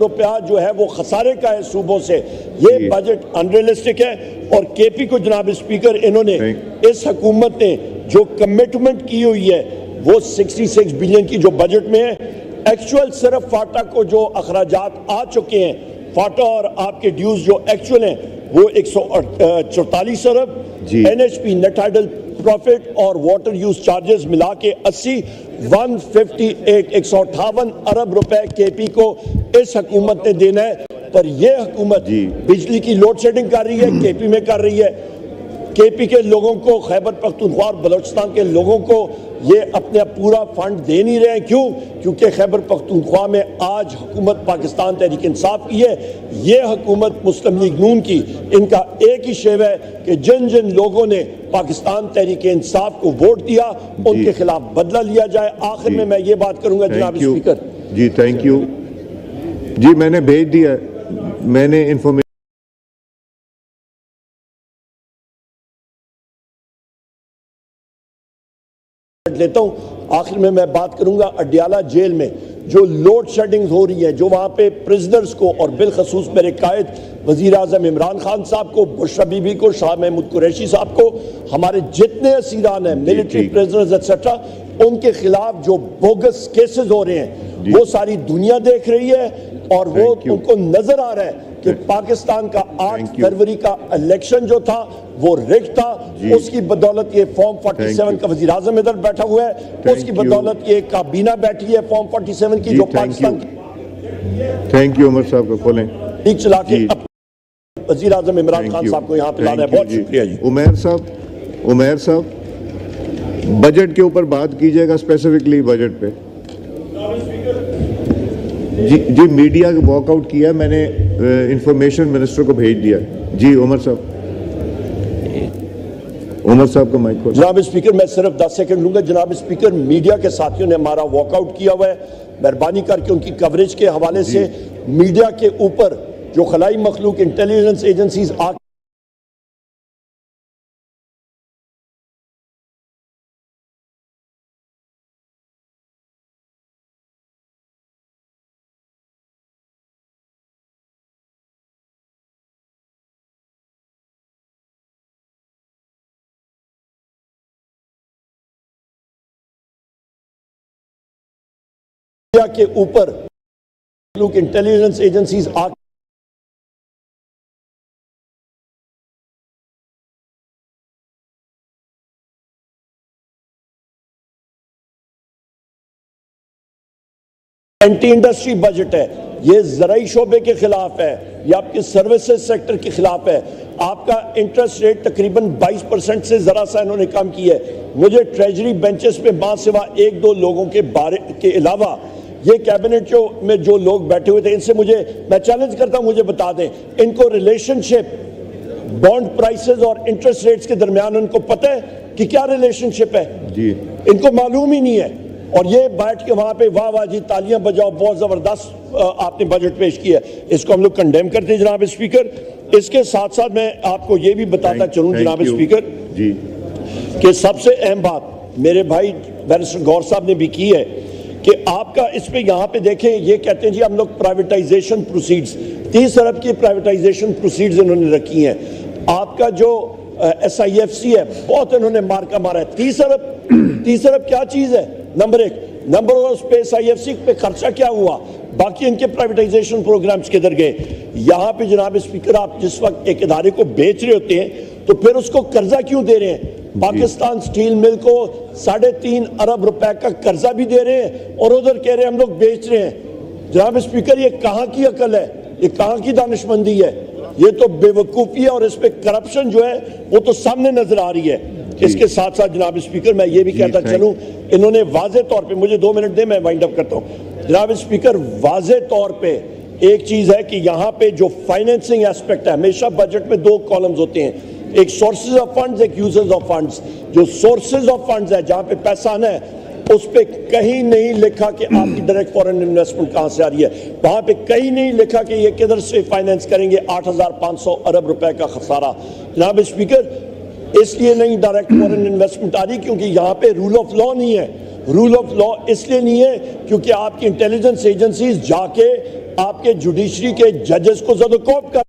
روپیہ جو ہے وہ خسارے کا ہے صوبوں سے. یہ بجٹ انریلسٹک ہے اور کے پی کو جناب اسپیکر انہوں نے اس حکومت نے جو کمٹمنٹ کی ہوئی ہے وہ 66 بلین کی جو بجٹ میں ہے. ایکچول صرف فاٹا کو جو اخراجات آ چکے ہیں, فاٹا اور آپ کے ڈیوز جو ایکچول ہیں وہ 144 ارب, N H P net hydel profit اور واٹر یوز چارجز ملا کے 158 ارب روپے کے پی کو اس حکومت نے دینا ہے. پر یہ حکومت بجلی کی لوڈ شیڈنگ کر رہی ہے, کے پی میں کر رہی ہے. کے پی کے لوگوں کو, خیبر پختونخوا اور بلوچستان کے لوگوں کو یہ اپنا پورا فنڈ دے نہیں رہے ہیں. کیوں؟ کیونکہ خیبر پختونخوا میں آج حکومت پاکستان تحریک انصاف کی ہے. یہ حکومت مسلم لیگ نون کی, ان کا ایک ہی شیو ہے کہ جن جن لوگوں نے پاکستان تحریک انصاف کو ووٹ دیا ان کے خلاف بدلہ لیا جائے. آخر میں یہ بات کروں گا جناب اسپیکر. جی تھینک یو. جی میں نے بھیج دیا, میں نے انفارمیشن لیتا ہوں. آخر میں بات کروں گا اڈیالہ جیل میں جو لوڈ شیڈنگ ہو رہی ہے, جو وہاں پہ پرزنرز کو اور بالخصوص میرے قائد وزیر اعظم عمران خان صاحب کو, بشرا بی بی کو, شاہ محمود قریشی صاحب کو, ہمارے جتنے اسیران ہیں ملٹری پرزنرز ایٹسٹرا, ان کے خلاف جو بوگس کیسز ہو رہے ہیں وہ ساری دنیا دیکھ رہی ہے اور وہ ان کو نظر آ رہا ہے کہ پاکستان کا 8 فروری کا الیکشن جو تھا وہ ریگ تھا. اس کی بدولت یہ فارم 47 کا وزیر اعظم ادھر بیٹھا ہوا ہے, اس کی بدولت یہ کابینہ بیٹھی ہے فارم 47 کی جو پاکستان کی. تھینک یو عمر صاحب کو کھولیں ٹھیک چلا کے وزیر اعظم عمران خان صاحب کو یہاں پہ لانا ہے. بہت شکریہ جی. عمیر صاحب بجٹ کے اوپر بات کیجئے گا اسپیسیفکلی بجٹ پہ. جی میڈیا واک آؤٹ کیا, میں نے انفارمیشن منسٹر کو بھیج دیا. جی عمر صاحب کا مائک کھول. جناب اسپیکر میں صرف 10 سیکنڈ لوں گا. جناب اسپیکر میڈیا کے ساتھیوں نے ہمارا واک آؤٹ کیا ہوا ہے, مہربانی کر کے ان کی کوریج کے حوالے سے میڈیا کے اوپر جو خلائی مخلوق انٹیلیجنس ایجنسیز کے اوپر intelligence agencies anti industry budget ہے, یہ زرعی شعبے کے خلاف ہے, یہ آپ کے سروسز سیکٹر کے خلاف ہے. آپ کا انٹرسٹ ریٹ تقریباً 22% سے ذرا سا انہوں نے کم کی ہے. مجھے ٹریجری بینچز پہ ماں سوا 1-2 لوگوں کے علاوہ یہ کیبنٹ میں جو لوگ بیٹھے ہوئے تھے, ان سے میں چیلنج کرتا ہوں, مجھے بتا دیں ان کو ریلیشن شپ بانڈ پرائسز اور انٹرسٹ ریٹس کے درمیان ان کو پتہ ہے کہ کیا ریلیشن شپ ہے؟ ان کو معلوم ہی نہیں ہے. اور یہ بیٹھ کے وہاں پہ واہ واہ جی تالیاں بجاؤ, بہت زبردست آپ نے بجٹ پیش کیا ہے, اس کو ہم لوگ کنڈیم کرتے ہیں جناب اسپیکر. اس کے ساتھ ساتھ میں آپ کو یہ بھی بتاتا چلوں جناب اسپیکر کہ سب سے اہم بات میرے بھائی بیرسٹر گور صاحب نے بھی کی ہے کہ آپ کا اس پہ یہاں پہ دیکھیں, یہ کہتے ہیں جی ہم لوگ پرائیویٹائزیشن پروسیڈز 30 ارب کی پرائیویٹائزیشن پروسیڈز انہوں نے رکھی ہیں. آپ کا جو ایس آئی ایف سی ہے بہت انہوں نے مارکا مارا ہے. 30 ارب کیا چیز ہے؟ نمبر 1. نمبر 2 اس پہ ایس آئی ایف سی پہ خرچہ کیا ہوا, باقی ان کے پرائیویٹائزیشن پروگرامز کدھر گئے؟ یہاں پہ جناب اسپیکر آپ جس وقت ایک ادارے کو بیچ رہے ہوتے ہیں تو پھر اس کو قرضہ کیوں دے رہے ہیں؟ پاکستان سٹیل مل کو 3.5 ارب روپے کا قرضہ بھی دے رہے ہیں اور ادھر کہہ رہے ہیں ہم لوگ بیچ رہے ہیں. جناب اسپیکر یہ کہاں کی عقل ہے, یہ کہاں کی دانشمندی ہے؟ یہ تو بے وقوفی ہے اور اس پہ کرپشن جو ہے وہ تو سامنے نظر آ رہی ہے. اس کے ساتھ ساتھ جناب اسپیکر میں یہ بھی کہتا چلوں, انہوں نے واضح طور پہ, مجھے 2 منٹ دیں میں وائنڈ اپ کرتا ہوں جناب اسپیکر, واضح طور پہ ایک چیز ہے کہ یہاں پہ جو فائنینسنگ ایسپیکٹ ہے, ہمیشہ بجٹ میں 2 کالمز ہوتے ہیں, ایک سورسز آف فنڈز, ایک یوزرز آف فنڈز. جو سورسز آف فنڈز ہے جہاں پہ پیسہ آنا ہے اس پہ کہیں نہیں لکھا کہ آپ کی ڈائریکٹ فورن انویسٹمنٹ کہاں سے آ رہی ہے, وہاں پہ کہیں نہیں لکھا کہ یہ کدھر سے فائنینس کریں گے 8,500 ارب روپے کا خسارہ. جناب اسپیکر اس لیے نہیں ڈائریکٹ فورن انویسٹمنٹ آ رہی کیونکہ یہاں پہ رول آف لا نہیں ہے. رول آف لا اس لیے نہیں ہے کیونکہ آپ کی انٹیلیجنس ایجنسیز جا کے آپ کے جوڈیشری کے ججز کو زد و کوب کر